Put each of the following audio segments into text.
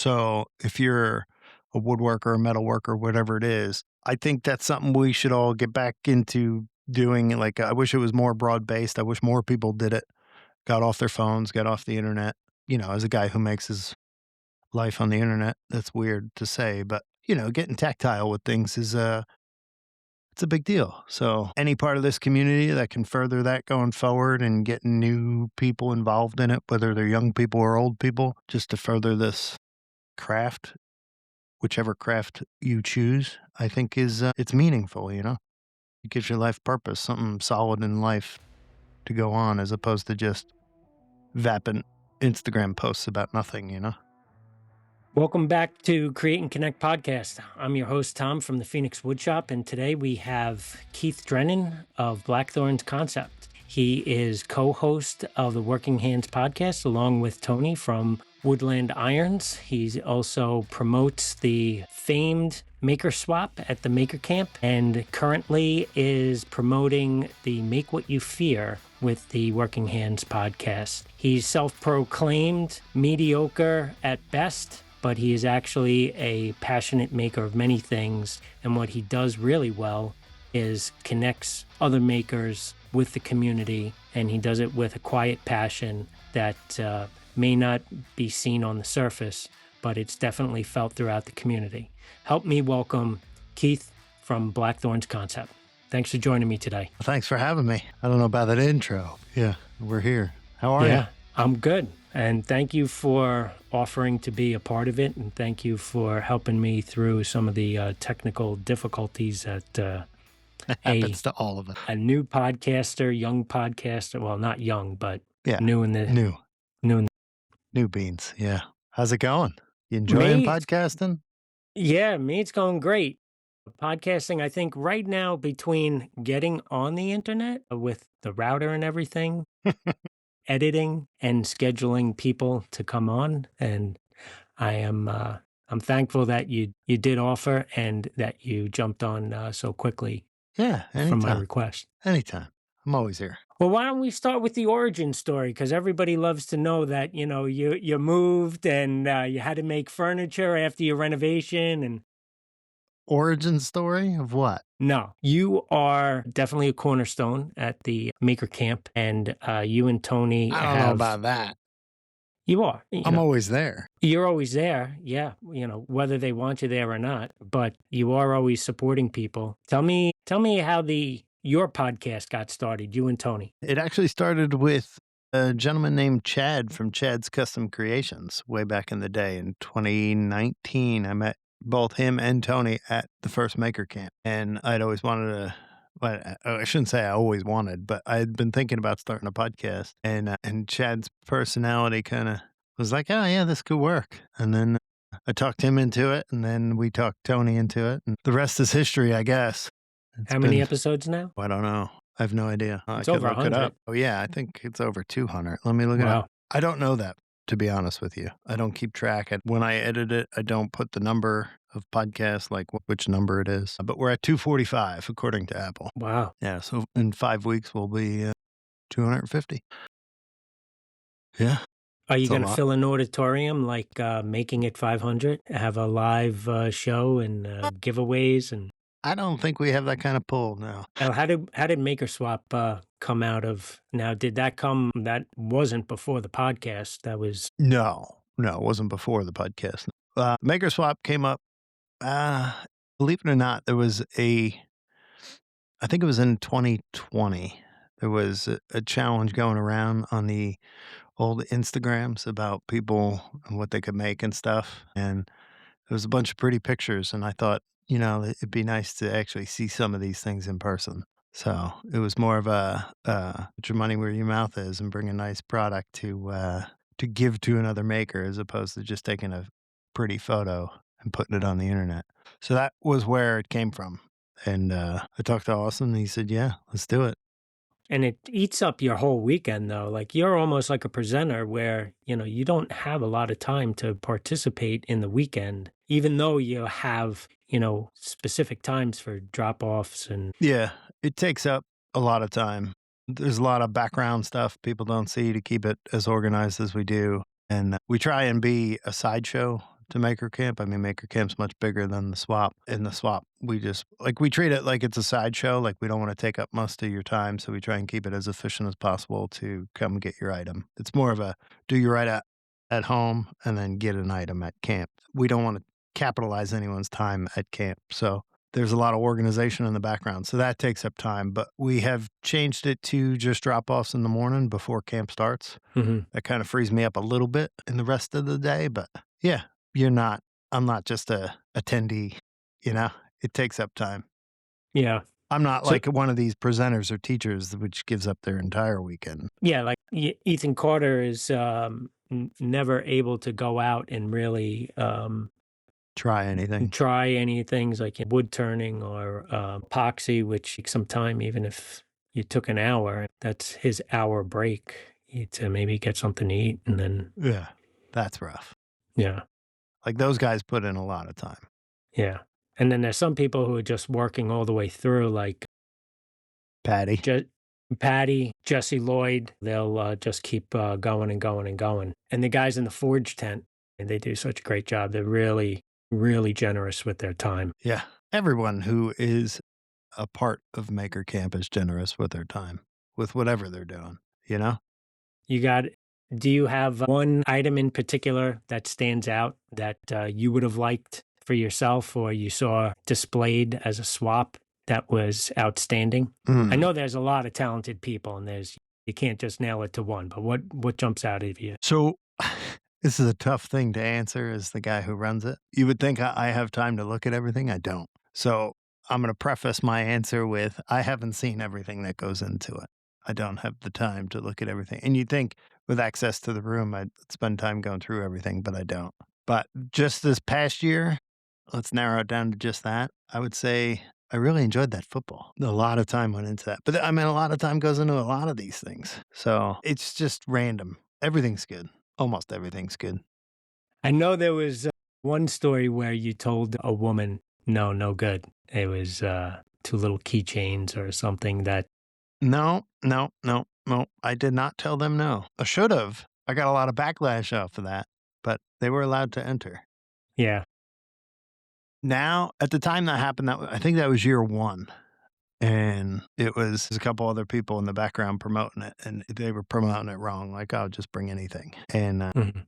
So if you're a woodworker, a metal worker, whatever it is, I think that's something we should all get back into doing. Like, I wish it was more broad based. I wish more people did it, got off their phones, got off the internet. As a guy who makes his life on the internet, that's weird to say, but getting tactile with things is it's a big deal. So any part of this community that can further that going forward and getting new people involved in it, whether they're young people or old people, just to further this craft, whichever craft you choose, I think is it's meaningful. It gives your life purpose, something solid in life to go on, as opposed to just vapid Instagram posts about nothing. Welcome back to Create and Connect podcast. I'm your host, Tom, from the Phoenix Woodshop, and today we have Keith Drennan of Blackthorn's Concept. He is co-host of the Working Hands podcast, along with Tony from Woodland Irons. He also promotes the famed Maker Swap at the Maker Camp, and currently is promoting the Make What You Fear with the Working Hands podcast. He's self-proclaimed mediocre at best, but he is actually a passionate maker of many things. And what he does really well is connects other makers with the community, and he does it with a quiet passion that may not be seen on the surface, but it's definitely felt throughout the community. Help me welcome Keith from Blackthorn's Concept. Thanks for joining me today. Well, thanks for having me. I don't know about that intro. Yeah, we're here. How are you? Yeah, I'm good. And thank you for offering to be a part of it. And thank you for helping me through some of the technical difficulties that It happens to all of us. a new podcaster, young podcaster, well, not young, but new in the New beans. Yeah. How's it going? You enjoying podcasting? Yeah, me, it's going great. Podcasting, I think right now, between getting on the internet with the router and everything, editing and scheduling people to come on, and I'm thankful that you did offer and that you jumped on so quickly. Yeah, anytime. From my request. Anytime. I'm always here. Well, why don't we start with the origin story? Because everybody loves to know that you moved and you had to make furniture after your renovation. And origin story of what? No, you are definitely a cornerstone at the Maker Camp, and you and Tony I don't know about that. You are. I'm always there. You're always there, yeah, whether they want you there or not, but you are always supporting people. Tell me how your podcast got started, you and Tony. It actually started with a gentleman named Chad from Chad's Custom Creations way back in the day. In 2019, I met both him and Tony at the first Maker Camp. And I'd always wanted to, well, I shouldn't say I always wanted, but I had been thinking about starting a podcast. And Chad's personality kind of was like, oh, yeah, this could work. And then I talked him into it, and then we talked Tony into it. And the rest is history, I guess. How many episodes now? I don't know. I have no idea. It's over 100. Oh, yeah, I think it's over 200. Let me look it up. I don't know that, to be honest with you. I don't keep track. When I edit it, I don't put the number of podcasts, like which number it is. But we're at 245, according to Apple. Wow. Yeah, so in 5 weeks, we'll be 250. Yeah. Are you going to fill an auditorium like Making It 500? Have a live show and giveaways? And I don't think we have that kind of pull now. How did Maker Swap come out of? Now, did that come? That wasn't before the podcast. That was no, it wasn't before the podcast. Maker Swap came up. Believe it or not, there was I think it was in 2020. There was a challenge going around on the old Instagrams about people and what they could make and stuff. And there was a bunch of pretty pictures. And I thought, it'd be nice to actually see some of these things in person. So it was more of a put your money where your mouth is and bring a nice product to give to another maker, as opposed to just taking a pretty photo and putting it on the internet. So that was where it came from. And I talked to Austin, and he said, yeah, let's do it. And it eats up your whole weekend, though. Like, you're almost like a presenter where, you don't have a lot of time to participate in the weekend, even though you have, specific times for drop-offs. And yeah, it takes up a lot of time. There's a lot of background stuff people don't see to keep it as organized as we do. And we try and be a sideshow to Maker Camp. I mean, Maker Camp's much bigger than the swap. In the swap, we just like we treat it like it's a sideshow. Like we don't want to take up most of your time, so we try and keep it as efficient as possible to come get your item. It's more of a do your right at home and then get an item at camp. We don't want to capitalize anyone's time at camp. So there's a lot of organization in the background. So that takes up time. But we have changed it to just drop offs in the morning before camp starts. Mhm. That kind of frees me up a little bit in the rest of the day. But yeah, I'm not just a attendee, you know, it takes up time. Yeah. I'm not So like one of these presenters or teachers which gives up their entire weekend. yeah, like Ethan Carter is never able to go out and really Try anything. try any things like wood turning or epoxy, which takes some time, even if you took an hour. That's his hour break to maybe get something to eat. And then, Yeah, that's rough. yeah, Like those guys put in a lot of time. yeah. And then there's some people who are just working all the way through, like Patty. Patty, Jesse Lloyd. They'll just keep going and going and going. And the guys in the forge tent, and they do such a great job. They're really, really generous with their time. Yeah. Everyone who is a part of Maker Camp is generous with their time, with whatever they're doing, you know? You got Do you have one item in particular that stands out that you would have liked for yourself or you saw displayed as a swap that was outstanding? I Mm. know there's a lot of talented people and you can't just nail it to one, but what jumps out at you? So this is a tough thing to answer as the guy who runs it. You would think I have time to look at everything. I don't. So I'm going to preface my answer with I haven't seen everything that goes into it. I don't have the time to look at everything. And you'd think with access to the room, I'd spend time going through everything, but I don't. But just this past year, let's narrow it down to just that. I would say I really enjoyed that football. A lot of time went into that. But I mean, a lot of time goes into a lot of these things. So it's just random. Everything's good. Almost everything's good. I know there was one story where you told a woman, no, no good. It was two little keychains or something that, No, no, no, no. I did not tell them no. I should have. I got a lot of backlash off of that, but they were allowed to enter. yeah. Now, at the time that happened, I think that was year one. And it was a couple other people in the background promoting it, and they were promoting it wrong. Like, I'll just bring anything. And Mhm.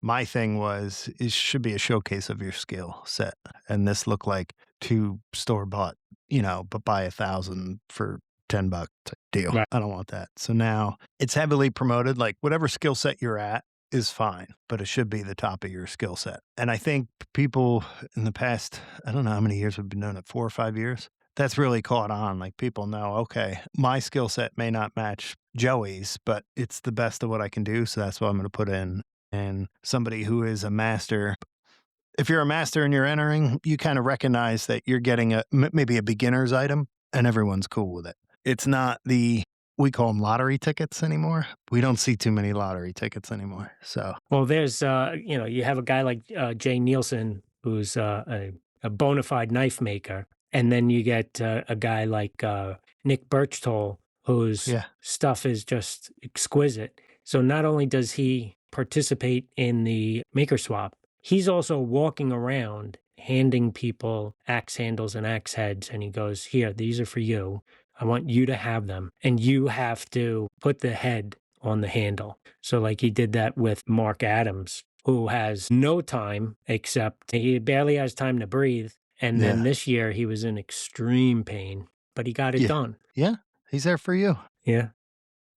my thing was, it should be a showcase of your skill set. And this looked like two store bought, but buy 1,000 for $10 deal. Right. I don't want that. So now it's heavily promoted. Like whatever skill set you're at is fine, but it should be the top of your skill set. And I think people in the past, I don't know how many years we've been doing it, 4 or 5 years. That's really caught on. Like people know, okay, my skill set may not match Joey's, but it's the best of what I can do. So that's what I'm going to put in. And somebody who is a master, if you're a master and you're entering, you kind of recognize that you're getting maybe a beginner's item and everyone's cool with it. It's not we call them lottery tickets anymore. We don't see too many lottery tickets anymore. So Well, there's, you have a guy like Jay Nielsen, who's a bona fide knife maker. And then you get a guy like Nick Birchtoll, whose yeah, stuff is just exquisite. So not only does he participate in the maker swap, he's also walking around handing people axe handles and axe heads. And he goes, here, these are for you. I want you to have them. And you have to put the head on the handle. So, like he did that with Mark Adams, who has no time except he barely has time to breathe. And then yeah, this year he was in extreme pain, but he got it yeah, done. yeah. He's there for you, Yeah.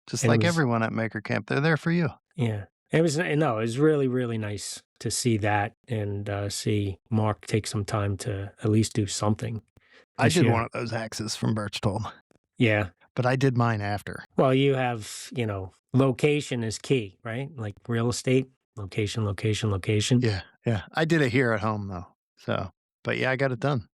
just And it like was, everyone at Maker Camp. They're there for you. yeah. It was, no, it was really, really nice to see that and see Mark take some time to at least do something I this did year. one of those axes from Birchtold, Yeah. but I did mine after. Well, you have, location is key, right? Like real estate, location, location, location. Yeah, yeah. I did it here at home though. So, but yeah, I got it done.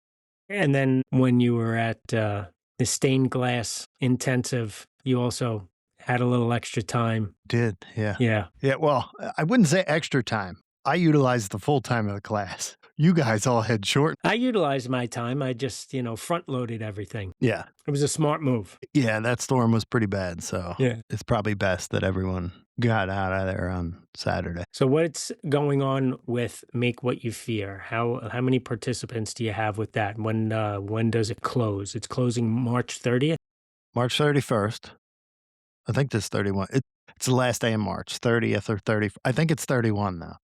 And then when you were at the stained glass intensive, you also had a little extra time. Did, yeah. Yeah. Yeah, well, I wouldn't say extra time. I utilized the full time of the class. You guys all head short. I utilized my time. I just, front loaded everything. Yeah. It was a smart move. Yeah, that storm was pretty bad, so Yeah. it's probably best that everyone got out of there on Saturday. So what's going on with Make What You Fear? How many participants do you have with that? When does it close? It's closing March 30th. March 31st. I think this 31. It's the last day in March, 30th or 30. I think it's 31 now.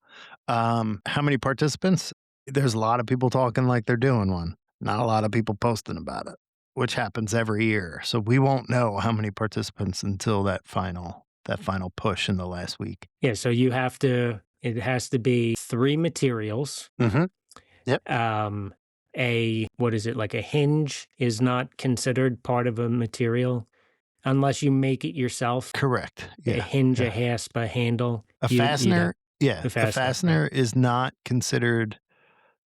How many participants? There's a lot of people talking like they're doing one. Not a lot of people posting about it, which happens every year. So we won't know how many participants until that final push in the last week. Yeah, so it has to be 3 materials. Mm-hmm. Yep. What is it, like a hinge is not considered part of a material unless you make it yourself. Correct. A Yeah. hinge, a Yeah. hasp, a handle. A You don't fastener. Yeah. the A fastener, right, fastener is not considered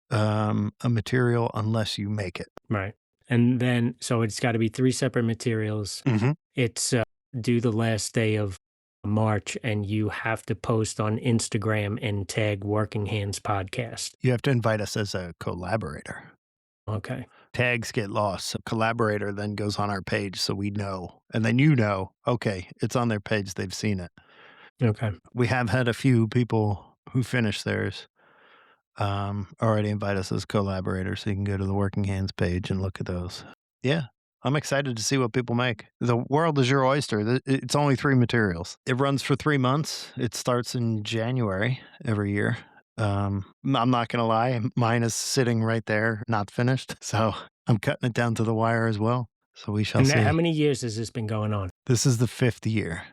a material unless you make it. right. And then so it's gotta be 3 separate materials. Mm-hmm. It's, due the last day of March, and you have to post on Instagram and tag Working Hands Podcast. You have to invite us as a collaborator. Okay. Tags get lost. So collaborator then goes on our page so we know. And then okay, it's on their page. They've seen it. Okay. We have had a few people who finished theirs already invite us as collaborators. So you can go to the Working Hands page and look at those. Yeah. I'm excited to see what people make. The world is your oyster. It's only 3 materials. It runs for 3 months. It starts in January every year. I'm not going to lie. Mine is sitting right there, not finished. So I'm cutting it down to the wire as well. So we shall And see. how many years has this been going on? This is the 5th year.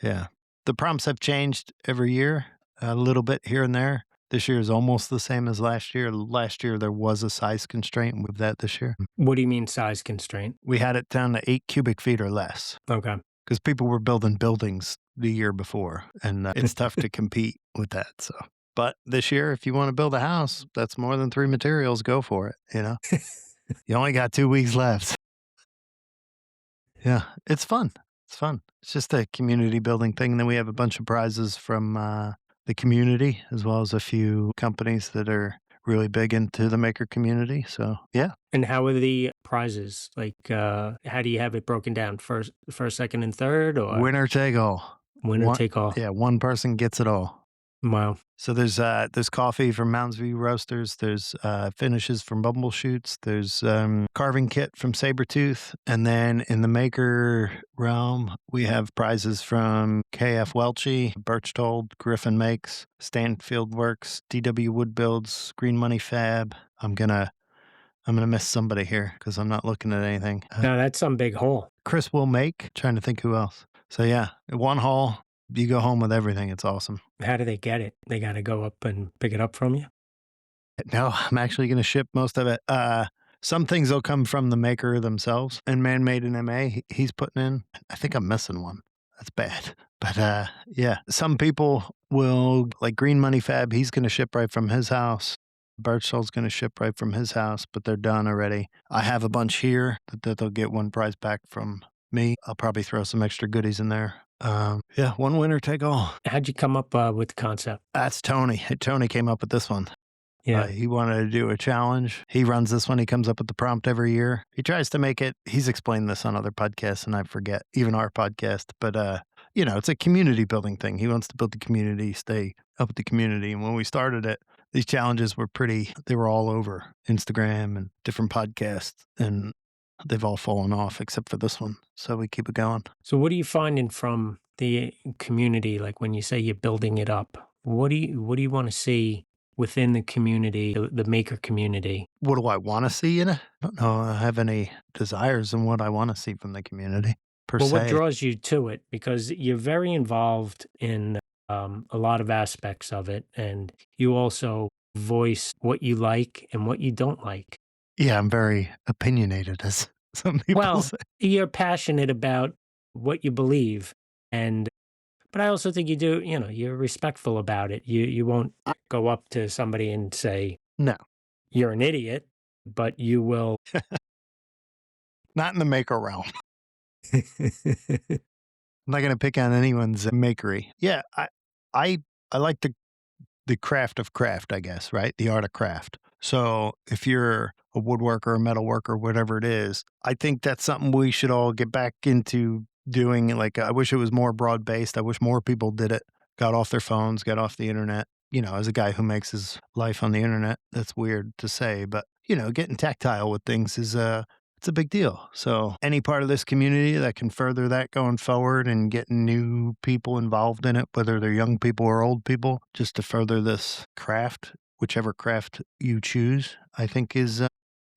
Yeah. The prompts have changed every year, a little bit here and there. This year is almost the same as last year. Last year, there was a size constraint with that this year. What do you mean size constraint? We had it down to 8 cubic feet or less Okay. because people were building buildings the year before, and it's tough to compete with that. So, but this year, if you want to build a house, that's more than 3 materials. Go for it. You only got 2 weeks left. Yeah, it's fun. It's fun. It's just a community building thing. And then we have a bunch of prizes from the community, as well as a few companies that are really big into the maker community. So, yeah. And how are the prizes? Like, how do you have it broken down? First, second, and third, or Winner take all. winner take all? Yeah, one person gets it all. Wow. So there's coffee from Mounds View Roasters. There's finishes from Bumbleshoots. There's carving kit from Sabretooth. And then in the maker realm, we have prizes from KF Welchie, Birchtold, Griffin Makes, Stanfield Works, DW Wood Builds, Green Money Fab. I'm gonna miss somebody here because I'm not looking at anything. Now that's some big hole. Chris will make. Trying to think who else. So yeah, one haul. You go home with everything. It's awesome. How do they get it? They got to go up and pick it up from you? No, I'm actually going to ship most of it. Some things will come from the maker themselves. And Man Made in MA, he's putting in. I think I'm missing one. That's bad. But yeah, some people will, like Green Money Fab, he's going to ship right from his house. Birchall's going to ship right from his house, but they're done already. I have a bunch here that they'll get one prize back from me. I'll probably throw some extra goodies in there. Yeah, one winner take all. How'd you come up with the concept? That's Tony. Tony came up with this one. Yeah. He wanted to do a challenge. He runs this one. He comes up with the prompt every year. He tries to make it. He's explained this on other podcasts, and I forget, even our podcast. But, it's a community building thing. He wants to build the community, stay up with the community. And when we started it, these challenges were they were all over Instagram and different podcasts. And they've all fallen off except for this one. So we keep it going. So what are you finding from the community? Like when you say you're building it up, what do you want to see within the community, the maker community? What do I want to see in it? I don't know. I have any desires in what I want to see from the community per Well, se. what draws you to it? Because you're very involved in a lot of aspects of it, and you also voice what you like and what you don't like. Yeah, I'm very opinionated, as some people Well, say. you're passionate about what you believe, but I also think you're respectful about it. You won't go up to somebody and say, No, "You're an idiot," but you will. not in the maker realm. I'm not going to pick on anyone's makery. Yeah, I like to the craft of craft, I guess, right? The art of craft. So if you're a woodworker, a metal worker, whatever it is, I think that's something we should all get back into doing. Like, I wish it was more broad based. I wish more people did it, got off their phones, got off the internet. As a guy who makes his life on the internet, that's weird to say, but getting tactile with things is it's a big deal. So any part of this community that can further that going forward and getting new people involved in it, whether they're young people or old people, just to further this craft, whichever craft you choose, I think is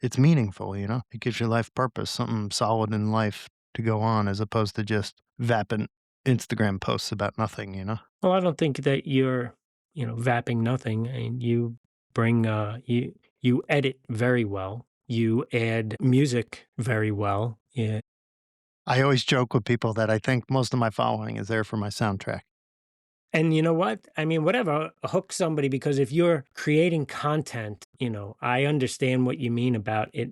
it's meaningful. It gives your life purpose, something solid in life to go on, as opposed to just vapid Instagram posts about nothing. Well, I don't think that you're, vaping nothing. And you bring you edit very well. You add music very well. Yeah. I always joke with people that I think most of my following is there for my soundtrack. And you know what? I mean, whatever hooks somebody, because if you're creating content, I understand what you mean about it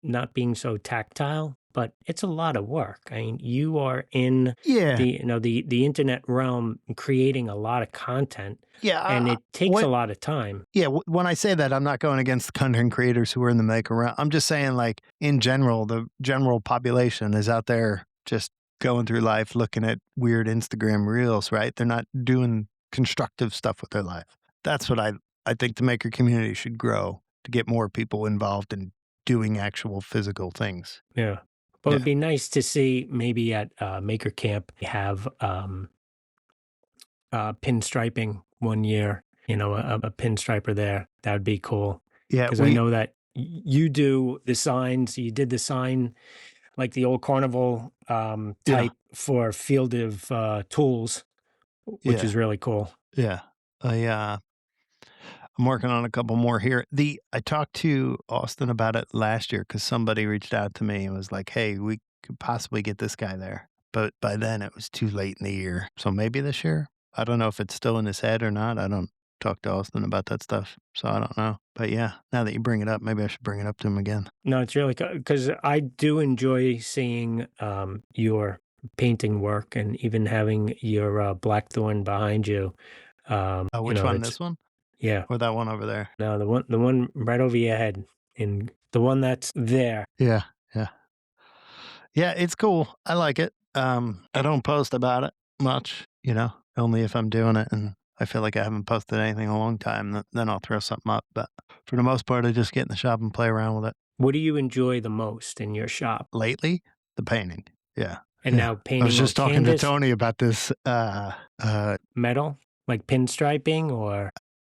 not being so tactile, but it's a lot of work. I mean, you are in Yeah. the internet realm creating a lot of content, Yeah. and it takes a What lot of time. Yeah, when I say that, I'm not going against the content creators who are in the maker round. I'm just saying, like, in general, the general population is out there just going through life looking at weird Instagram reels, right? They're not doing constructive stuff with their life. That's what I think the maker community should grow, to get more people involved in doing actual physical things. Yeah. But it'd Yeah. be nice to see maybe at Maker Camp have pinstriping one year, a pinstriper there. That would be cool. Yeah, Because I know that you do the signs, you did the sign like the old carnival yeah, type for Field of Tools, which yeah, is really cool. yeah. I, I'm working on a couple more here. I talked to Austin about it last year because somebody reached out to me and was like, "Hey, we could possibly get this guy there." But by then it was too late in the year. So maybe this year. I don't know if it's still in his head or not. I don't talk to Austin about that stuff. So I don't know. But yeah, now that you bring it up, maybe I should bring it up to him again. No, it's really because I do enjoy seeing your painting work and even having your Blackthorn behind you. Oh, which one? That's This one yeah. or that one over there? No, the one right over your head, and the one that's there. Yeah, yeah. Yeah, it's cool. I like it. I don't post about it much, only if I'm doing it and I feel like I haven't posted anything in a long time, then I'll throw something up. But for the most part, I just get in the shop and play around with it. What do you enjoy the most in your shop? Lately, the painting. Yeah. And Yeah. now I was painting on just talking to canvas, Tony about this. metal, like pinstriping, or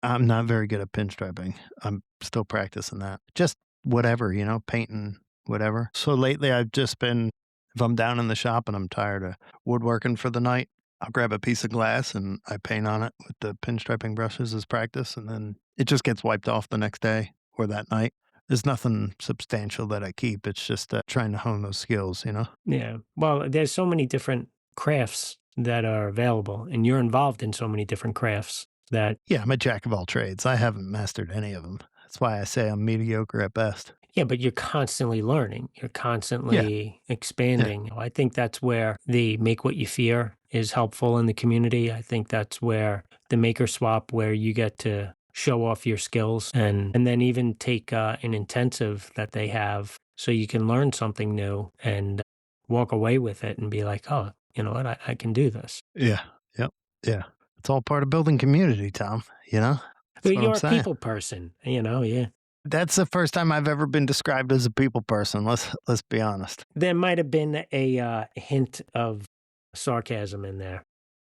I'm not very good at pinstriping. I'm still practicing that. Just whatever, painting, whatever. So lately, I've just been, if I'm down in the shop and I'm tired of woodworking for the night, I'll grab a piece of glass and I paint on it with the pinstriping brushes as practice. And then it just gets wiped off the next day or that night. There's nothing substantial that I keep. It's just trying to hone those skills. yeah. Well, there's so many different crafts that are available, and you're involved in so many different crafts that Yeah, I'm a jack of all trades. I haven't mastered any of them. That's why I say I'm mediocre at best. yeah, but you're constantly learning. You're Yeah. constantly Yeah. expanding. I think that's where the make what you fear is helpful in the community. I think that's where the maker swap, where you get to show off your skills and then even take an intensive that they have so you can learn something new and walk away with it and be like, oh, you know what, I can do this. Yeah. Yep. Yeah. It's all part of building community, Tom. That's But what I'm you're a saying. people person, yeah. That's the first time I've ever been described as a people person. Let's be honest. There might have been a hint of sarcasm in there.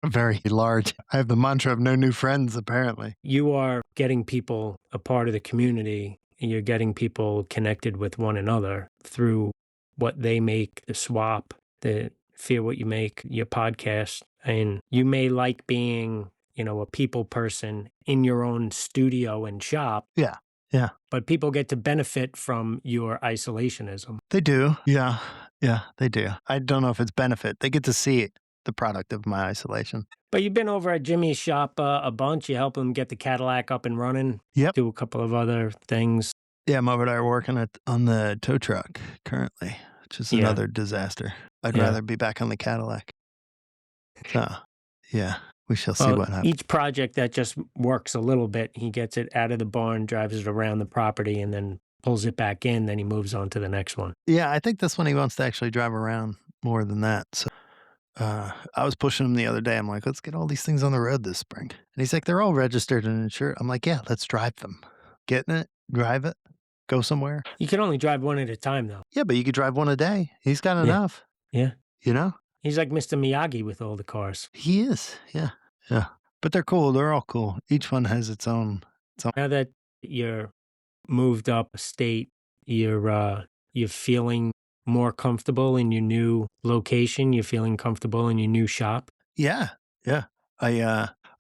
Very large. I have the mantra of no new friends, apparently. You are getting people a part of the community. And you're getting people connected with one another through what they make, the swap, the fear what you make, your podcast. And you may like being, a people person in your own studio and shop, Yeah. Yeah. but people get to benefit from your isolationism. They do. Yeah. Yeah, they do. I don't know if it's benefit. They get to see it, the product of my isolation. But you've been over at Jimmy's shop a bunch. You help him get the Cadillac up and running. Yep. Do a couple of other things. Yeah, I'm over there working on the tow truck currently, which is Yeah. another disaster. I'd Yeah. rather be back on the Cadillac. So, yeah. We shall see Well, what happens. each project that just works a little bit, he gets it out of the barn, drives it around the property, and then pulls it back in, then he moves on to the next one. Yeah, I think this one he wants to actually drive around more than that. So I was pushing him the other day. I'm like, let's get all these things on the road this spring. And he's like, they're all registered and insured. I'm like, yeah, let's drive them. Get in it, drive it, go somewhere. You can only drive one at a time, though. Yeah, but you could drive one a day. He's got Yeah, enough, yeah. you know? He's like Mr. Miyagi with all the cars. He is. Yeah. Yeah. But they're cool. They're all cool. Each one has its own. Now that you're moved up a state, you're feeling more comfortable in your new location. You're feeling comfortable in your new shop. Yeah. Yeah. I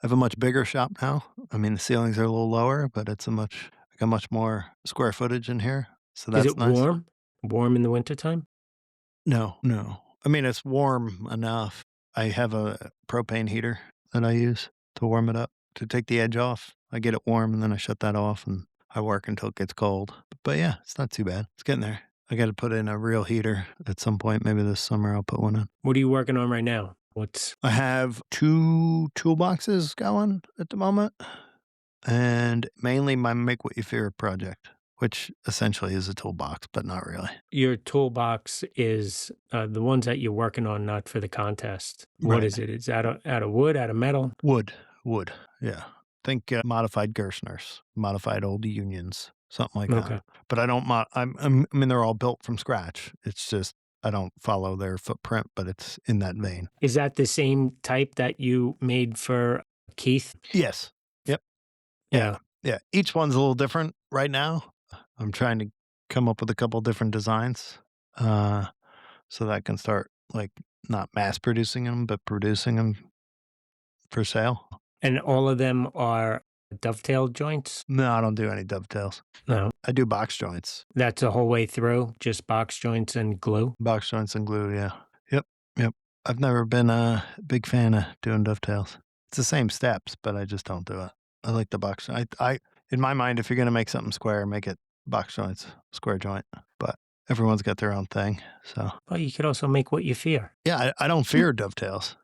have a much bigger shop now. I mean, the ceilings are a little lower, but I got much more square footage in here. So Is that's it nice. warm? Warm in the wintertime? No, no. I mean, it's warm enough. I have a propane heater that I use to warm it up, to take the edge off. I get it warm and then I shut that off and I work until it gets cold. But yeah, it's not too bad. It's getting there. I got to put in a real heater at some point. Maybe this summer I'll put one in. What are you working on right now? What's I have 2 toolboxes going at the moment, and mainly my Make What You Fear project, which essentially is a toolbox, but not really. your toolbox is the ones that you're working on, not for the contest. What Right. is it? It's out of wood, out of metal. Wood, wood, yeah. Think, modified Gerstners, modified old Unions, something like that. Okay. But I don't I mean, they're all built from scratch. It's just I don't follow their footprint, but it's in that vein. Is that the same type that you made for Keith? Yes. Yep. Yeah. Yeah. Yeah. Each one's a little different right now. I'm trying to come up with a couple different designs, uh, so that I can start, like, not mass producing them, but producing them for sale. And all of them are dovetail joints? No, I don't do any dovetails. No. I do box joints. That's the whole way through, just box joints and glue? Box joints and glue, yeah. Yep, yep. I've never been a big fan of doing dovetails. It's the same steps, but I just don't do it. I like the box. I in my mind, if you're gonna make something square, make it box joints, square joint. But everyone's got their own thing. So Well, you could also make what you fear. yeah, I don't fear dovetails.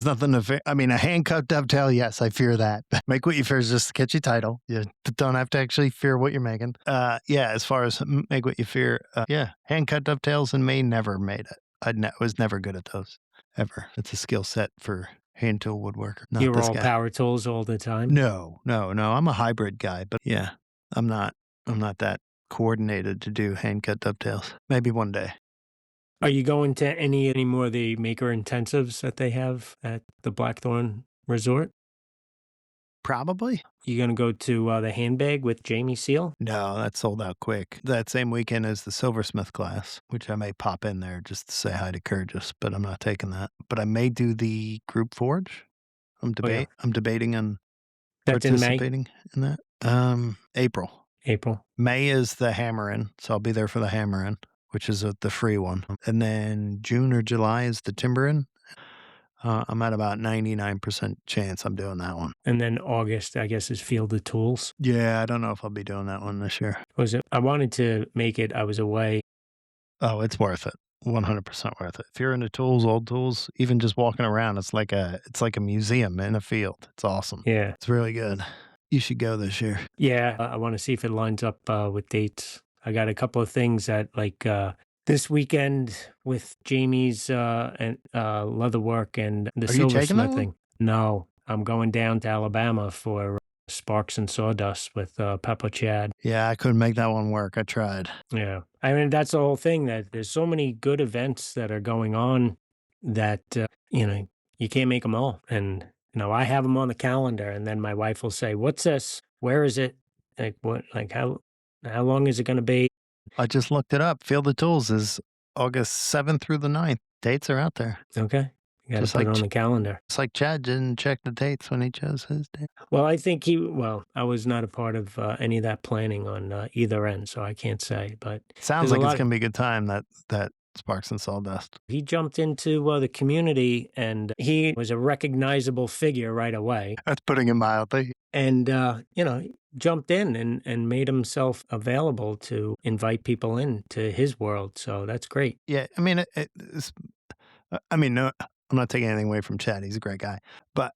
There's nothing to fear. I mean, a hand cut dovetail, yes, I fear that. Make What You Fear is just a catchy title. You don't have to actually fear what you're making. Yeah, as far as Make What You Fear, yeah, hand cut dovetails in me never made it. Was never good at those ever. It's a skill set for hand tool woodworker, not You were this all guy. power tools all the time? No, no, no. I'm a hybrid guy, but yeah, I'm not. I'm not that coordinated to do hand cut dovetails. Maybe one day. Are you going to any more of the maker intensives that they have at the Blackthorn Resort? Probably. You gonna go to the handbag with Jamie Seal? No, that sold out quick. That same weekend is the silversmith class, which I may pop in there just to say hi to Curtis, but I'm not taking that. But I may do the group forge. Oh, yeah. I'm debating on That's in May, participating in that. April. April. May is the hammer-in, so I'll be there for the hammer-in, which is the free one. And then June or July is the timber-in. I'm at about 99% chance I'm doing that one. And then August, I guess, is Field of Tools. Yeah, I don't know if I'll be doing that one this year. Was it? I wanted to make it. I was away. Oh, it's worth it. 100% worth it. If you're into tools, old tools, even just walking around, it's like a museum in a field. It's awesome. Yeah. It's really good. You should go this year. Yeah. I want to see if it lines up with dates. I got a couple of things that this weekend with Jamie's and leather work and the Are you taking that one? silversmithing. No, I'm going down to Alabama for Sparks and Sawdust with Pepper Chad. Yeah, I couldn't make that one work. I tried. Yeah. I mean, that's the whole thing, that there's so many good events that are going on that, you can't make them all. And, I have them on the calendar, and then my wife will say, "What's this? Where is it? Like, what, like, how long is it going to be?" I just looked it up. Field of Tools is August 7th through the 9th. Dates are out there. Okay. You got to Just put like it on the calendar. It's like Chad didn't check the dates when he chose his date. Well, I think I was not a part of any of that planning on either end, so I can't say. But Sounds there's a like it's lot. going to be a good time, that Sparks and Sawdust. He jumped into the community, and he was a recognizable figure right away. That's putting it mildly. And, jumped in and made himself available to invite people in to his world. So that's great. Yeah, I mean, it's, I mean, no, I'm not taking anything away from Chad. He's a great guy. But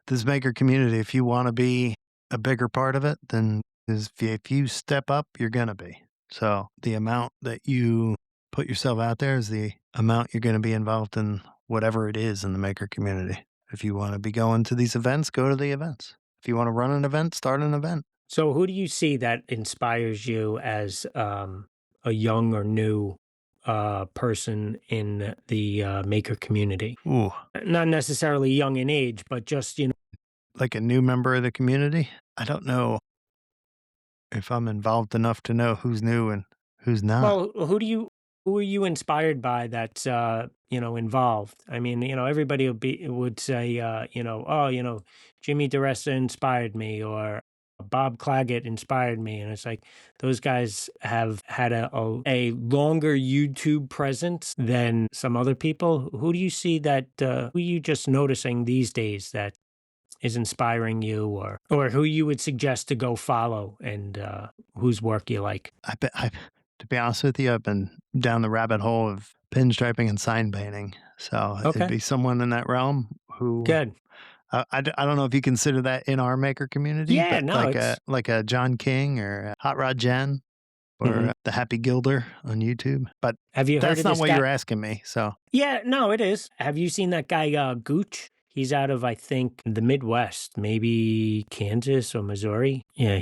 this maker community, if you want to be a bigger part of it, then if you step up, you're going to be. So the amount that you put yourself out there is the amount you're going to be involved in whatever it is in the maker community. If you want to be going to these events, go to the events. If you want to run an event, start an event. So, who do you see that inspires you as a young or new person in the maker community? Ooh, Not necessarily young in age, but just, like a new member of the community. I don't know if I'm involved enough to know who's new and who's not. well, who are you inspired by that's involved? I mean, everybody would say, oh, Jimmy DeResta inspired me, or Bob Claggett inspired me, and it's like those guys have had a longer YouTube presence than some other people. Who do you see that? Who are you just noticing these days that is inspiring you, or who you would suggest to go follow, and whose work you like? To be honest with you, I've been down the rabbit hole of pinstriping and sign painting. So it'd Okay, be someone in that realm who good. I don't know if you consider that in our maker community, Yeah, but no, it's like a John King or a Hot Rod Jen or mhm. the Happy Gilder on YouTube. But Have you heard that's of not this what guy? you're asking me. So Yeah, no, it is. Have you seen that guy, Gooch? He's out of, I think, the Midwest, maybe Kansas or Missouri. Yeah,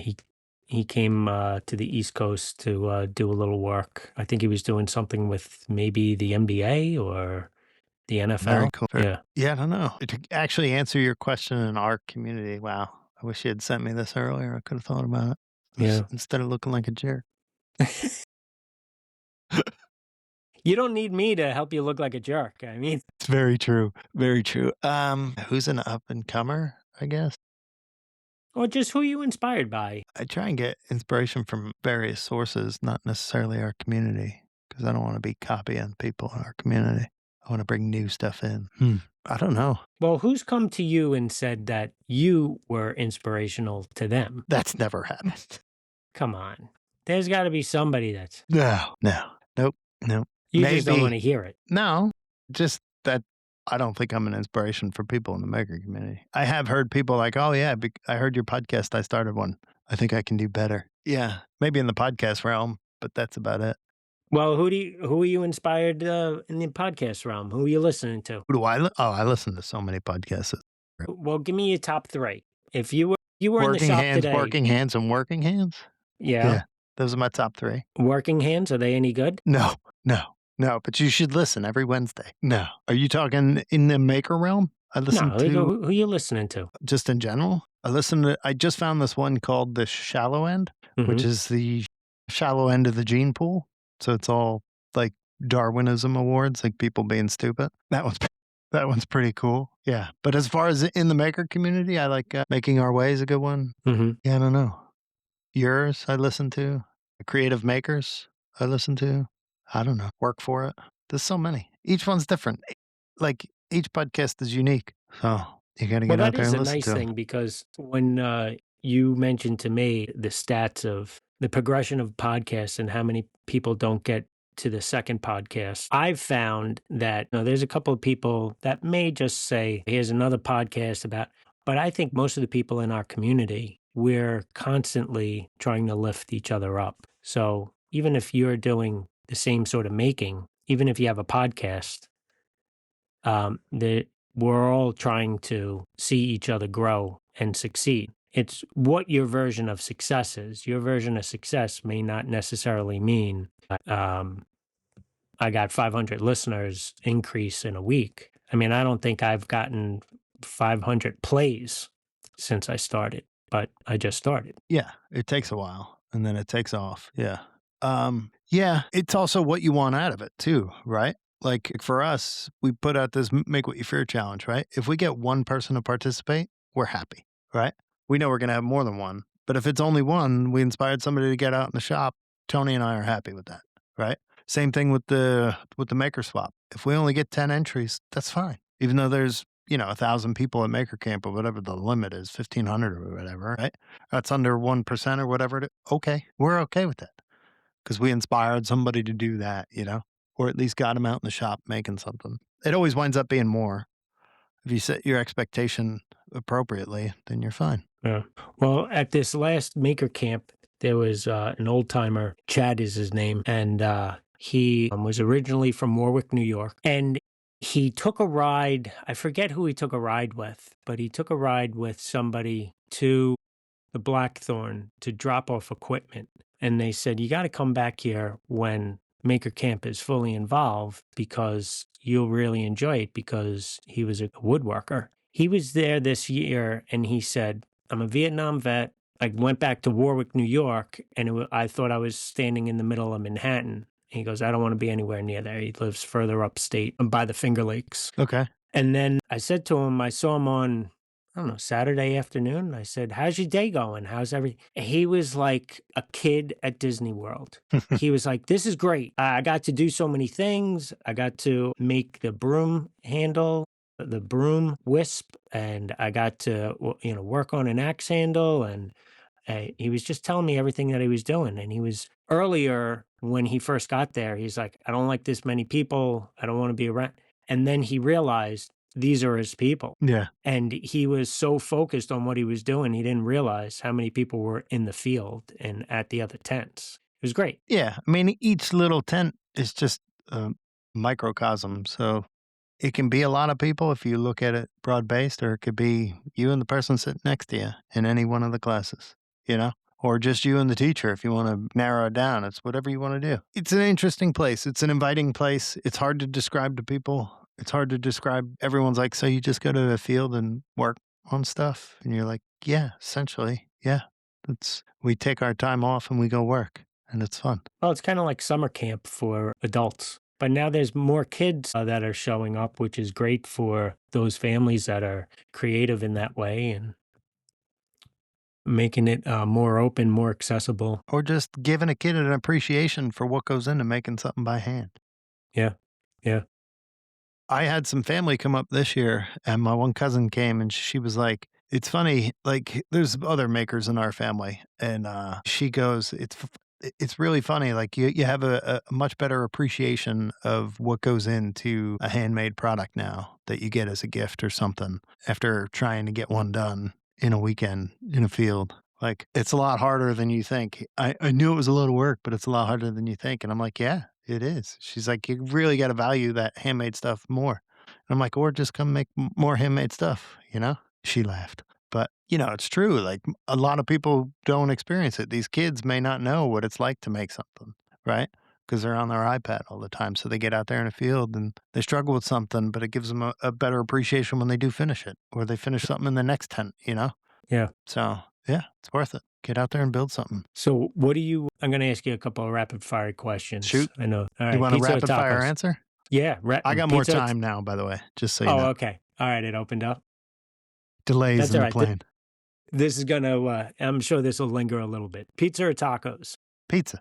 he came to the East Coast to do a little work. I think he was doing something with maybe the NBA or the very NFL. cool. Yeah, Yeah, I don't know. To actually answer your question in our community, wow. I wish you had sent me this earlier. I could have thought about it yeah. instead of looking like a jerk. You don't need me to help you look like a jerk. I mean, It's very true. Very true. Who's an up and comer, I guess? or just who you inspired by. I try and get inspiration from various sources, not necessarily our community, because I don't want to be copying people in our community. I want to bring new stuff in. I don't know. Well, who's come to you and said that you were inspirational to them? That's never happened. Come on. There's got to be somebody that's No, no, nope, no. you just don't want Maybe. to hear it. No, just that I don't think I'm an inspiration for people in the maker community. I have heard people like, oh, yeah, I heard your podcast. I started one. I think I can do better. Yeah, maybe in the podcast realm, but that's about it. Well, who are you inspired in the podcast realm? Who are you listening to? Who do I listen to so many podcasts. Well, give me your top three. If you were in the shop today, Working hands, and working hands. yeah, Yeah, those are my top 3. working hands, are they any good? No, no, no, but you should listen every Wednesday. No. Are you talking in the maker realm? I No, listen to who you listening to? just in general. I just found this one called The Shallow End, which Hmm. is the shallow end of the gene pool. So it's all like Darwinism awards, like people being stupid. That one's pretty cool. Yeah. But as far as in the maker community, I like Making Our Way is a good one. Hmm. Yeah, I don't know. Yours, I listen to. Creative Makers, I listen to. I don't know. Work for it. There's so many. Each one's different. Like each podcast is unique. So you got to Well, get out that there is and a listen nice to them. thing because when you mentioned to me the stats of the progression of podcasts and how many people don't get to the second podcast, I've found that there's a couple of people that may just say, here's another podcast about, but I think most of the people in our community, we're constantly trying to lift each other up. So even if you're doing the same sort of making, even if you have a podcast, that we're all trying to see each other grow and succeed. It's what your version of success is. Your version of success may not necessarily mean I got 500 listeners increase in a week. I mean, I don't think I've gotten 500 plays since I started, but I just started. Yeah, it takes a while and then it takes off. Yeah. Yeah, it's also what you want out of it too, right? Like for us, we put out this Make What You Fear challenge, right? If we get one person to participate, we're happy, right? We know we're going to have more than one, but if it's only one, we inspired somebody to get out in the shop. Tony and I are happy with that, right? Same thing with the maker swap. If we only get 10 entries, that's fine. Even though there's, 1,000 people at Maker Camp or whatever the limit is, 1,500 or whatever, right? That's under 1% or whatever. Okay. We're okay with that because we inspired somebody to do that, or at least got them out in the shop making something. It always winds up being more. If you set your expectation appropriately, then you're fine. Yeah. Well, at this last maker camp, there was an old timer. Chad is his name, and he was originally from Warwick, New York, and he took a ride. I forget who he took a ride with, but he took a ride with somebody to the Blackthorn to drop off equipment. And they said, you got to come back here when Maker Camp is fully involved because you'll really enjoy it, because he was a woodworker. He was there this year and he said, I'm a Vietnam vet. I went back to Warwick, New York, and I thought I was standing in the middle of Manhattan. He goes, I don't want to be anywhere near there. He lives further upstate by the Finger Lakes. Okay. And then I said to him, I saw him on, I don't know, Saturday afternoon. I said, how's your day going? How's everything? He was like a kid at Disney World. He was like, this is great. I got to do so many things. I got to make the broom handle, the broom wisp, and I got to, work on an axe handle. And he was just telling me everything that he was doing. And he was earlier when he first got there, he's like, I don't like this many people. I don't want to be around. And then he realized these are his people. Yeah. And he was so focused on what he was doing, he didn't realize how many people were in the field and at the other tents. It was great. Yeah. I mean, each little tent is just a microcosm. So it can be a lot of people if you look at it broad based, or it could be you and the person sitting next to you in any one of the classes, or just you and the teacher if you want to narrow it down. It's whatever you want to do. It's an interesting place. It's an inviting place. It's hard to describe to people. It's hard to describe. Everyone's like, so you just go to a field and work on stuff? And you're like, yeah, essentially. Yeah. We take our time off and we go work, and it's fun. Well, it's kind of like summer camp for adults. But now there's more kids that are showing up, which is great for those families that are creative in that way and making it more open, more accessible. Or just giving a kid an appreciation for what goes into making something by hand. Yeah. Yeah. I had some family come up this year, and my one cousin came, and she was like, it's funny, like, there's other makers in our family, and she goes, it's really funny, like, you have a much better appreciation of what goes into a handmade product now that you get as a gift or something after trying to get one done in a weekend in a field. Like, it's a lot harder than you think. I knew it was a lot of work, but it's a lot harder than you think. And I'm like, yeah, it is. She's like, you really got to value that handmade stuff more. And I'm like, or just come make more handmade stuff. She laughed. But, it's true. Like, a lot of people don't experience it. These kids may not know what it's like to make something, right? Because they're on their iPad all the time. So they get out there in a field and they struggle with something, but it gives them a better appreciation when they do finish it, or they finish something in the next tent. Yeah. So, yeah, it's worth it. Get out there and build something. So I'm going to ask you a couple of rapid fire questions. Shoot. I know. All right. You want a Pizza or rapid fire tacos? answer? Yeah. I got more pizza or time now, by the way, just so you Oh, know. okay. All right. It opened up. Delays That's in all the right. plane. This is going to, I'm sure this will linger a little bit. Pizza or tacos? Pizza.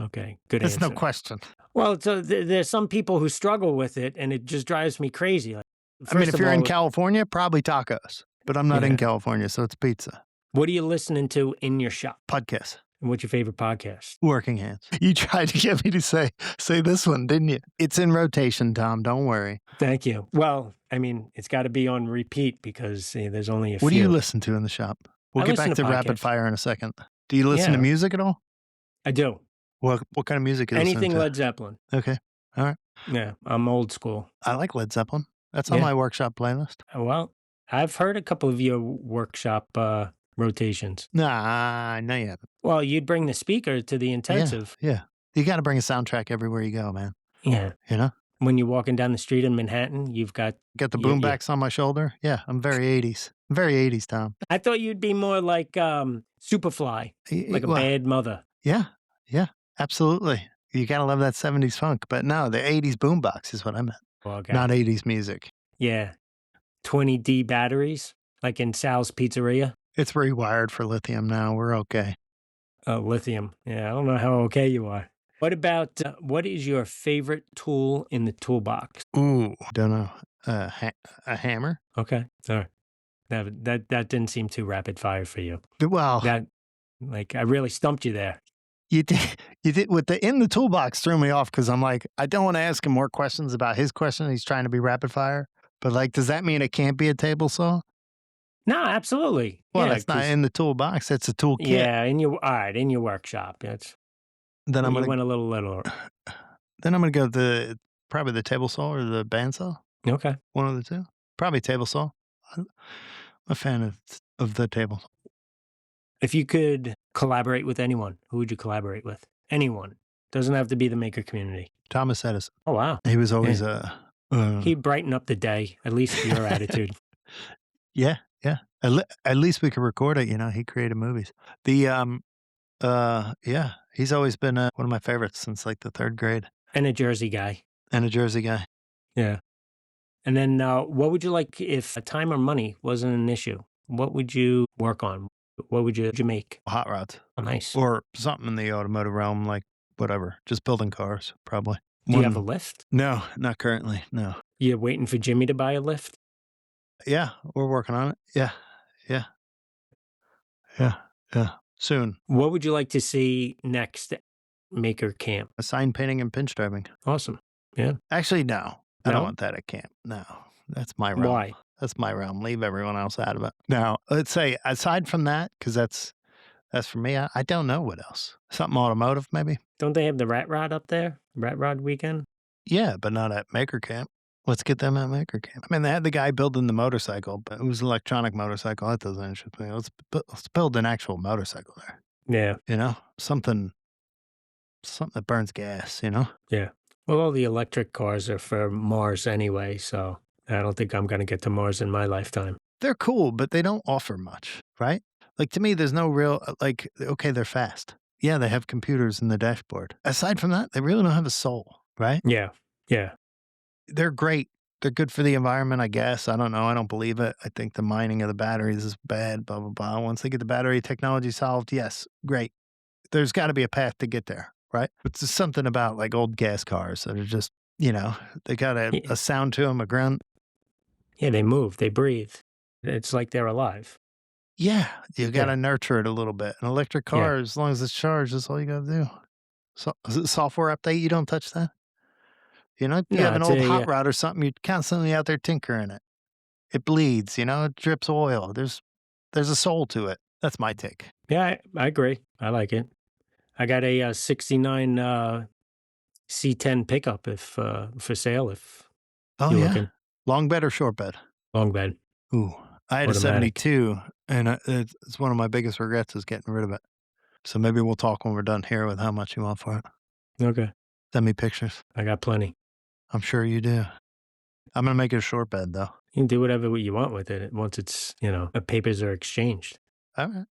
Okay. Good That's answer. no question. Well, so there's some people who struggle with it, and it just drives me crazy. Like, I mean, first if of you're in all, California, probably tacos. But I'm not Yeah. in California, so it's pizza. what are you listening to in your shop? Podcast. And what's your favorite podcast? Working Hands. You tried to get me to say this one, didn't you? It's in rotation, Tom. Don't worry. Thank you. Well, I mean, it's got to be on repeat because there's only a What few. do you listen to in the shop? We'll I get listen back to to rapid podcasts. fire in a second. Do you listen to Yeah. music at all? I do. What kind of music you listen Anything to? Led Zeppelin. Okay. All right. Yeah, I'm old school. I like Led Zeppelin. That's on Yeah. my workshop playlist. Well, I've heard a couple of your workshop rotations. Nah, no, you haven't. Well, you'd bring the speaker to the intensive. Yeah. You got to bring a soundtrack everywhere you go, man. Yeah. You know? When you're walking down the street in Manhattan, you've got. Got the Yeah, yeah. boombacks on my shoulder. Yeah, I'm very 80s. I'm very 80s, Tom. I thought you'd be more like Superfly, like a Well, bad mother. Yeah, absolutely. You got to love that 70s funk. But no, the 80s boombox is what I meant, Okay. not 80s music. Yeah. 20D batteries, like in Sal's Pizzeria. It's rewired for lithium now. We're okay. Lithium. Yeah, I don't know how okay you are. What about, what is your favorite tool in the toolbox? Ooh, don't know. A hammer? Okay. All right. That didn't seem too rapid fire for you. Well, That, like, I really stumped you there. You did, you did with the in the toolbox threw me off because I'm like, I don't want to ask him more questions about his question. He's trying to be rapid fire, but like, does that mean it can't be a table saw? No, absolutely. Well, Yeah, that's not because in the toolbox. It's a toolkit. yeah, in your all right, in your workshop. That's Then I'm you gonna went a little little. then I'm gonna go the probably the table saw or the bandsaw. Okay. One of the two. Probably table saw. I'm a fan of the table. If you could collaborate with anyone, who would you collaborate with? Anyone. Doesn't have to be the maker community. Thomas Edison. Oh wow. He was Yeah. always a He'd brighten up the day, at least your attitude. yeah, yeah. At least we could record it. You know, he created movies. The yeah, he's always been one of my favorites since like the third grade. And a Jersey guy. And a Jersey guy. Yeah. And then what would you like if time or money wasn't an issue? What would you work on? What would you make? Hot rods Oh, nice. or something in the automotive realm, like whatever. Just building cars, probably. Do you have a One, lift? no, not currently. No. You waiting for Jimmy to buy a lift? Yeah, we're working on it. Yeah, yeah, yeah, yeah. Soon. What would you like to see next at Maker Camp? Sign painting and pinstriping. Awesome. Yeah. Actually, no. I don't No? want that at camp. No. That's my realm. Why? That's my realm. Leave everyone else out of it. Now, let's say aside from that, because that's for me, I don't know what else. Something automotive, maybe? Don't they have the Rat Rod up there? Rat Rod weekend? Yeah, but not at Maker Camp. Let's get them at Maker Camp. I mean, they had the guy building the motorcycle, but it was an electronic motorcycle. That doesn't interest me. Let's build an actual motorcycle there. Yeah. You know, something that burns gas. You know. Yeah. Well, all the electric cars are for Mars anyway, so I don't think I'm going to get to Mars in my lifetime. They're cool, but they don't offer much, right? Like to me, there's no real like. Okay, they're fast. Yeah, they have computers in the dashboard. Aside from that, they really don't have a soul, right? Yeah. Yeah. They're great. They're good for the environment, I guess. I don't know. I don't believe it. I think the mining of the batteries is bad, blah, blah, blah. Once they get the battery technology solved, yes, great. There's got to be a path to get there, right? But there's something about like old gas cars that are just, they got Yeah. a sound to them, a grunt. Yeah, they move, they breathe. It's like they're alive. Yeah, you got to Yeah. nurture it a little bit. An electric Yeah. car, as long as it's charged, that's all you got to do. So, is it software update? You don't touch that. You know, if you No, have an it's old a hot rod or something, you're constantly out there tinkering it. It bleeds, it drips oil. There's a soul to it. That's my take. yeah, I agree. I like it. I got a 69 C10 pickup if for sale if Oh, you're yeah? looking. Long bed or short bed? Long bed, Ooh, I had a automatic. 72, and it's one of my biggest regrets is getting rid of it. So maybe we'll talk when we're done here with how much you want for it. Okay. Send me pictures. I got plenty. I'm sure you do. I'm gonna make it a short bed, though. You can do whatever you want with it once it's, papers are exchanged. All right.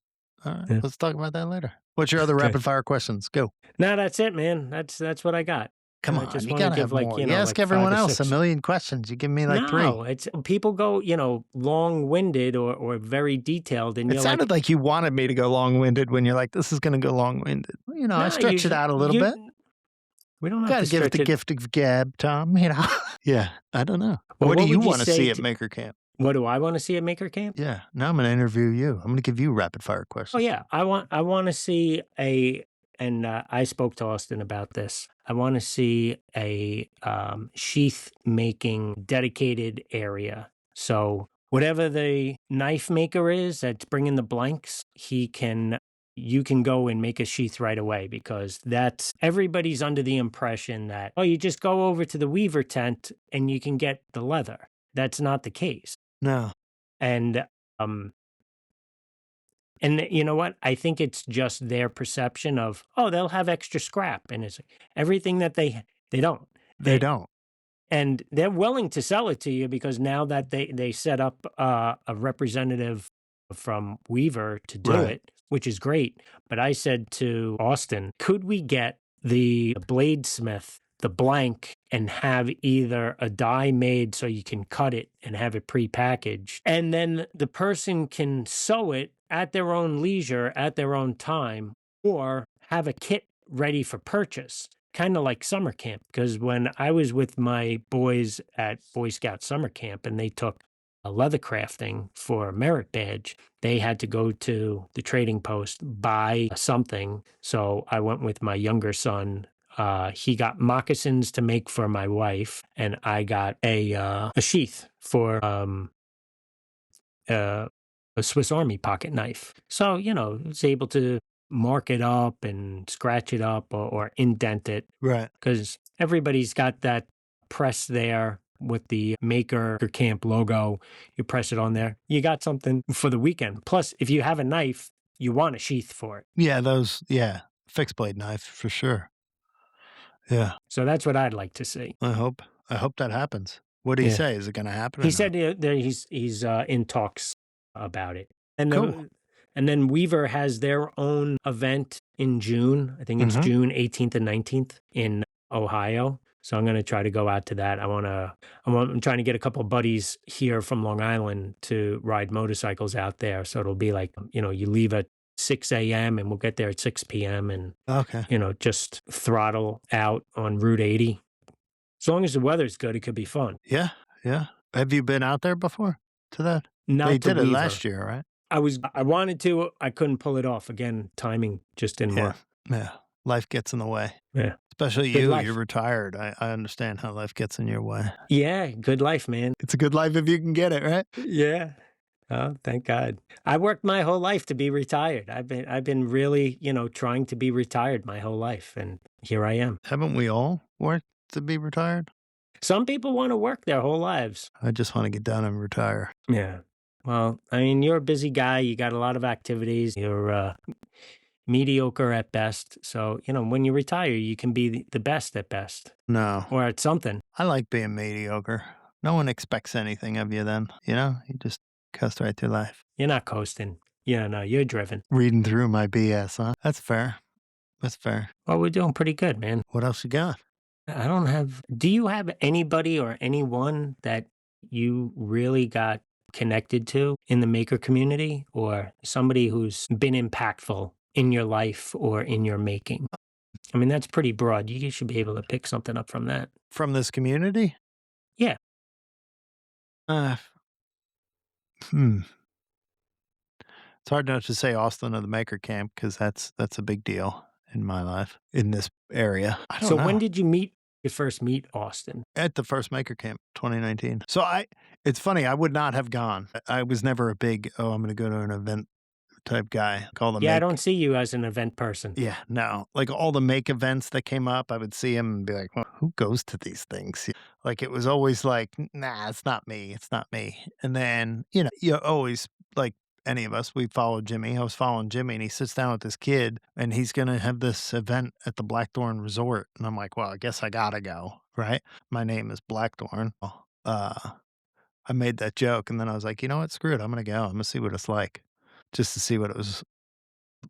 All right. Yeah. Let's talk about that later. What's your other Okay. rapid fire questions? Go. No, that's it, man. That's what I got. Come I on. just You want to gotta give have like, more. You like ask 5 everyone or else a 6. million questions. You give me like three. No, it's people go, long-winded or very detailed, and It you're sounded like you wanted me to go long-winded when you're like, "This is gonna go long-winded." Well, I no, stretch it out a little bit. We don't have Gotta to give it stretch the it. gift of gab, Tom, Yeah, I don't know. Well, What do what you would you wanna say see at to- Maker Camp? What do I want to see at Maker Camp? Yeah, now I'm gonna interview you. I'm gonna give you rapid fire Oh questions. yeah, I want to see and I spoke to Austin about this. I want to see a sheath making dedicated area. So whatever the knife maker is that's bringing the blanks, you can go and make a sheath right away because that's everybody's under the impression that you just go over to the weaver tent and you can get the leather. That's not the case. No. And and you know what? I think it's just their perception of, they'll have extra scrap. And it's everything that they don't. They don't. And they're willing to sell it to you because now that they set up a representative from Weaver to do Right. it, which is great. But I said to Austin, could we get the bladesmith, the blank, and have either a die made so you can cut it and have it prepackaged, and then the person can sew it at their own leisure, at their own time, or have a kit ready for purchase, kind of like summer camp. Because when I was with my boys at Boy Scout summer camp and they took leather crafting for a merit badge, they had to go to the trading post, buy something. So I went with my younger son. He got moccasins to make for my wife, and I got a sheath for uh, a Swiss Army pocket knife. So, I was able to mark it up and scratch it up or indent it Right. because everybody's got that press there with the maker camp logo. You press it on there. You got something for the weekend. Plus, if you have a knife, you want a sheath for it. Yeah, fixed blade knife for sure. Yeah. So that's what I'd like to see. I hope that happens. What do you Yeah. say? Is it gonna happen or He no? said that he's in talks about it. And Cool. then Weaver has their own event in June. I think it's Mhm. June 18th and 19th in Ohio. So I'm going to try to go out to that. I'm trying to get a couple of buddies here from Long Island to ride motorcycles out there. So it'll be like, you leave at 6 a.m. and we'll get there at 6 p.m. and, Okay. just throttle out on Route 80. As long as the weather's good, it could be fun. Yeah, yeah. Have you been out there before to that? They Not to did it Weaver. last year, right? I wanted to, I couldn't pull it off. Again, timing just didn't Yeah, work. yeah. Life gets in the way, Yeah. especially Good you're life. retired. I understand how life gets in your way. Yeah, good life, man. It's a good life if you can get it, right? Yeah. Oh, thank God. I worked my whole life to be retired. I've been really, trying to be retired my whole life, and here I am. Haven't we all worked to be retired? Some people want to work their whole lives. I just wanna get done and retire. Yeah. Well, I mean, you're a busy guy. You got a lot of activities. You're mediocre at best. So, when you retire, you can be the best at best No, or at something. I like being mediocre. No one expects anything of you then, you know? You just coast right through life. You're not coasting. Yeah, no, you're driven. Reading through my BS, huh? That's fair. That's fair. Well, we're doing pretty good, man. What else you got? Do you have anybody or anyone that you really got connected to in the maker community or somebody who's been impactful in your life or in your making? I mean, that's pretty broad. You should be able to pick something up from that. From this community? Yeah. Uh, hmm. It's hard not to say Austin of the Maker Camp because that's a big deal in my life in this area. I don't So when know. did you first meet Austin? At the first Maker Camp, 2019. It's funny, I would not have gone. I was never a big, "Oh, I'm gonna go to an event" type guy. Like all the Yeah, I make don't see you as an event person. Yeah, no. Like all the make events that came up, I would see him and be like, "Well, who goes to these things?" Like it was always like, "Nah, it's not me. It's not me." And then, you always like any of us, we followed Jimmy. I was following Jimmy and he sits down with this kid and he's going to have this event at the Blackthorn Resort. And I'm like, well, I guess I got to go, right? My name is Blackthorn. I made that joke and then I was like, you know what? Screw it. I'm going to go. I'm going to see what it's like just to see what it was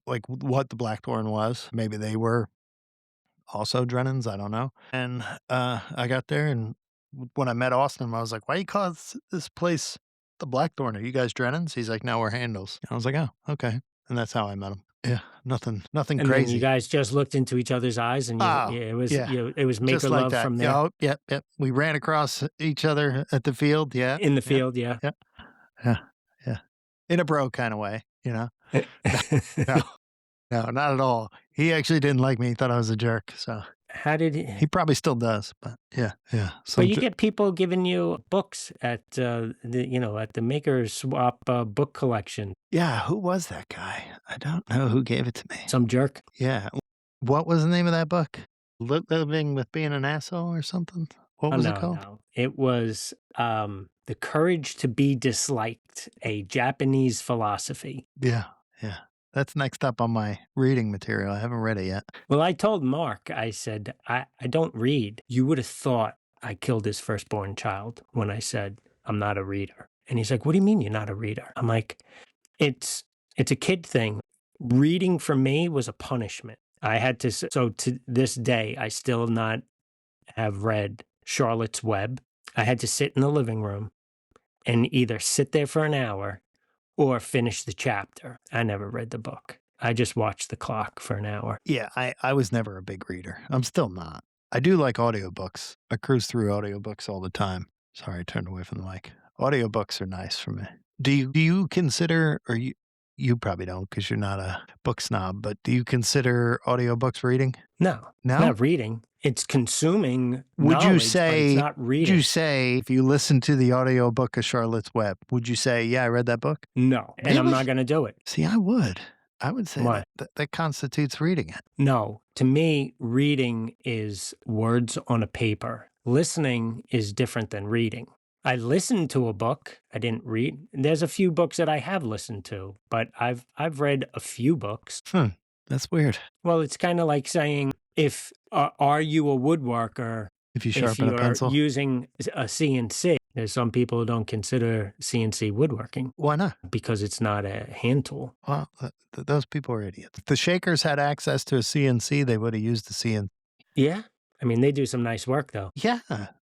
like, what the Blackthorn was. Maybe they were also Drennan's, I don't know. And, I got there and when I met Austin, I was like, "Why you call this place the Blackthorn? Are you guys Drennan's?" He's like, "No, we're Handles." I was like, "Oh, okay." And that's how I met him. Yeah, nothing And then you crazy. guys just looked into each other's eyes and Oh, yeah, it was yeah, it was just maker like love that. from Yeah, there oh, yep, yep. We ran across each other at the field. Yeah, in the yeah, field, yeah. yeah, yeah, yeah. In a bro kinda way, you know? No, no, not at all. He actually didn't like me. He thought I was a jerk, so How did he probably still does, but yeah, yeah. But you get people giving you books at at the Maker Swap book collection. Yeah, who was that guy? I don't know who gave it to me. Some jerk. Yeah. What was the name of that book? Living with Being an Asshole or something? What Oh was it no, called? no. It was The Courage to Be Disliked, a Japanese philosophy. Yeah, yeah. That's next up on my reading material. I haven't read it yet. Well, I told Mark, I said, I don't read. You would have thought I killed his firstborn child when I said I'm not a reader. And he's like, what do you mean you're not a reader? I'm like, it's it's a kid thing. Reading for me was a punishment. I had to so to this day I still not have read Charlotte's Web. I had to sit in the living room and either sit there for an hour or finish the chapter. I never read the book. I just watched the clock for an hour. Yeah, I was never a big reader. I'm still not. I do like audiobooks. I cruise through audiobooks all the time. Sorry, I turned away from the mic. Audiobooks are nice for me. Do you consider, or you probably don't because you're not a book snob, but do you consider audiobooks reading? No, it's No? not reading. It's consuming Would you knowledge, but it's say not would you reading. say if you listen to the audiobook of Charlotte's Web, would you say, "Yeah, I read that book"? No, and I'm Really? not gonna do it. See, I would. I would say Why? that constitutes reading it. No, to me, reading is words on a paper. Listening is different than reading. I listened to a book. I didn't read. There's a few books that I have listened to, but I've read a few books. That's weird. Well, it's kind of like saying if are you a woodworker If you if sharpen a you're pencil. using a CNC? There's some people who don't consider CNC woodworking Why not? because it's not a hand tool. Well, those people are idiots. If the Shakers had access to a CNC, they would have used the CNC. Yeah. I mean, they do some nice work though. Yeah,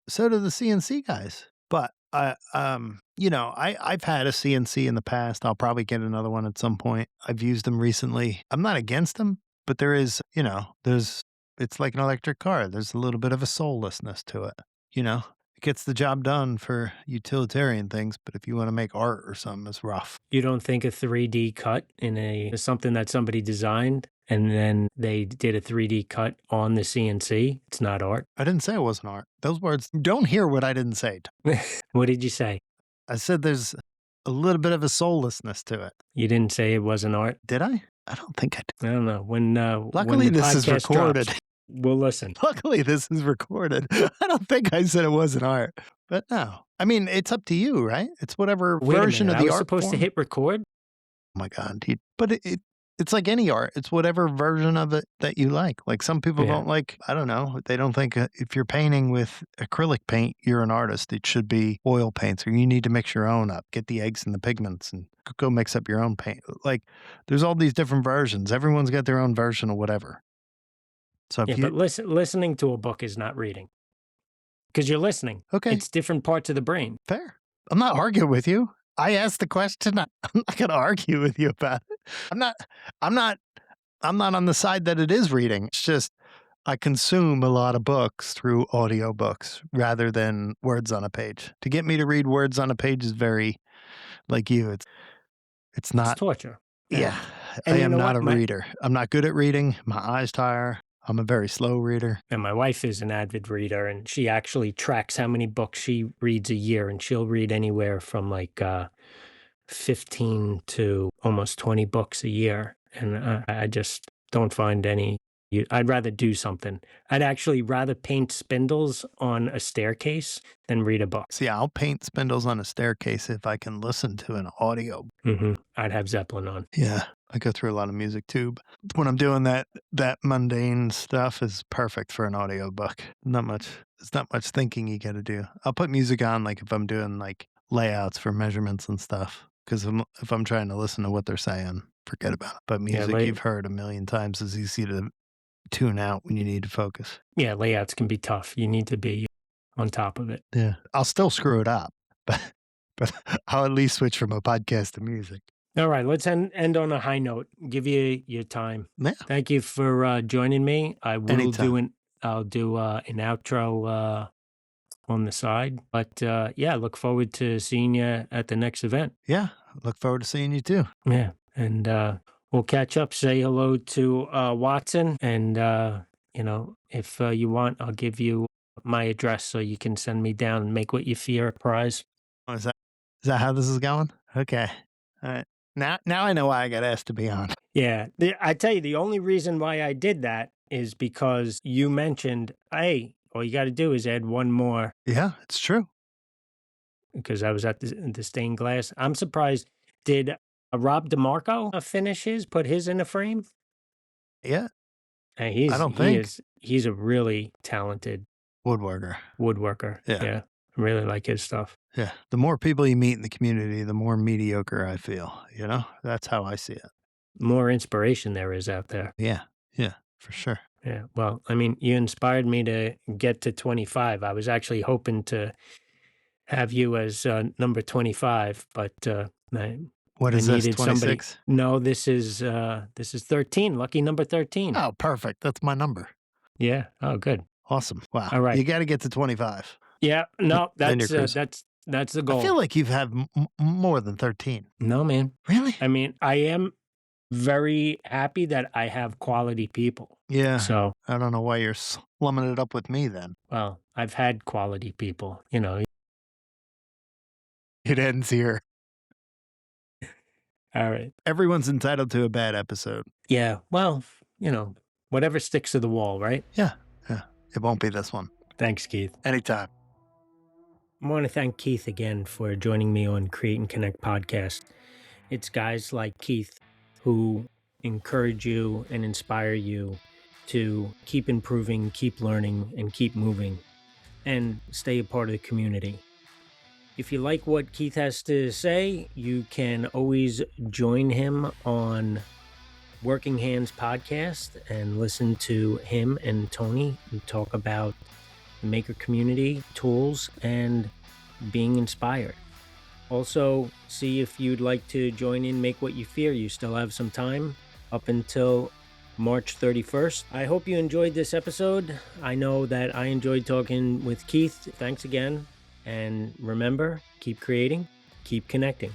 so do the CNC guys. But I've had a CNC in the past. I'll probably get another one at some point. I've used them recently. I'm not against them, but there is, it's like an electric car. There's a little bit of a soullessness to it. It gets the job done for utilitarian things, but if you want to make art or something, it's rough. You don't think a 3D cut in something that somebody designed and then they did a 3D cut on the CNC, it's not art? I didn't say it wasn't art. Those words, don't hear what I didn't say. What did you say? I said there's a little bit of a soullessness to it. You didn't say it wasn't art? Did I? I don't think I did. I don't know. When Luckily, the this is podcast recorded. drops, we'll listen. Luckily, this is recorded. I don't think I said it wasn't art, but no. I mean, it's up to you, right? It's whatever Wait a version minute, of the I was art supposed to form. hit record? Oh my God, dude. But it's like any art. It's whatever version of it that you like. Like some people Yeah. don't like, I don't know, they don't think if you're painting with acrylic paint, you're an artist. It should be oil paints, or you need to mix your own up. Get the eggs and the pigments and go mix up your own paint. Like there's all these different versions. Everyone's got their own version of whatever. So if Yeah, you, but listening to a book is not reading because you're listening. okay, It's different parts of the brain. fair. I'm not arguing with you. I asked the question. I'm not going to argue with you about it. I'm not on the side that it is reading. It's just I consume a lot of books through audiobooks rather than words on a page. To get me to read words on a page is very like you. It's It's not. torture. Yeah, And I you am know not what? a reader. I'm not good at reading. My eyes tire. I'm a very slow reader. And my wife is an avid reader, and she actually tracks how many books she reads a year, and she'll read anywhere from like 15 to almost 20 books a year. And I just don't find any. I'd rather do something. I'd actually rather paint spindles on a staircase than read a book. See, I'll paint spindles on a staircase if I can listen to an audio. I'd have Zeppelin on. Yeah, I go through a lot of music too. But when I'm doing that mundane stuff is perfect for an audiobook. There's not much thinking you got to do. I'll put music on like if I'm doing like layouts for measurements and stuff. Because if I'm trying to listen to what they're saying, forget about it. But music you've heard a million times is easy to tune out when you need to focus. Yeah, layouts can be tough. You need to be on top of it. Yeah, I'll still screw it up, but I'll at least switch from a podcast to music. All right, let's end on a high note. Give you your time. Yeah. Thank you for joining me. I will Anytime. I'll do an outro on the side. But yeah, look forward to seeing you at the next event. Yeah, look forward to seeing you too. Yeah, and we'll catch up. Say hello to Watson, and if you want, I'll give you my address so you can send me down and make what you fear a prize. Oh, is that how this is going? Okay. All right. Now I know why I got asked to be on. Yeah, I tell you, the only reason why I did that is because you mentioned, hey, all you got to do is add one more. Yeah, it's true. Because I was at the stained glass. I'm surprised. Did Rob DeMarco finish his, put his in a frame? Yeah. And I don't think. He's a really talented woodworker. Yeah. I really like his stuff. Yeah. The more people you meet in the community, the more mediocre I feel. That's how I see it. More inspiration there is out there. Yeah. Yeah, for sure. Yeah. Well, I mean, you inspired me to get to 25. I was actually hoping to have you as number 25, but what is this, 26? No, this is 13. Lucky number 13. Oh, perfect. That's my number. Yeah. Oh, good. Awesome. Wow. All right. You got to get to 25. Yeah. No, Then you're that's That's the I feel goal. like you've had more than 13. No, man. Really? I mean, I am very happy that I have quality people. Yeah. So, I don't know why you're slumming it up with me then. well, I've had quality people, you know. It ends here. All right. Everyone's entitled to a bad episode. Yeah. Well, you know, whatever sticks to the wall, right? Yeah. Yeah. It won't be this one. Thanks, Keith. Anytime. I want to thank Keith again for joining me on Create and Connect podcast. It's guys like Keith who encourage you and inspire you to keep improving, keep learning, and keep moving, and stay a part of the community. If you like what Keith has to say, you can always join him on Working Hands podcast and listen to him and Tony talk about the maker community, tools, and being inspired. Also, see if you'd like to join in Make What You Fear. You still have some time up until March 31st. I hope you enjoyed this episode. I know that I enjoyed talking with Keith. Thanks again. And remember, keep creating, keep connecting.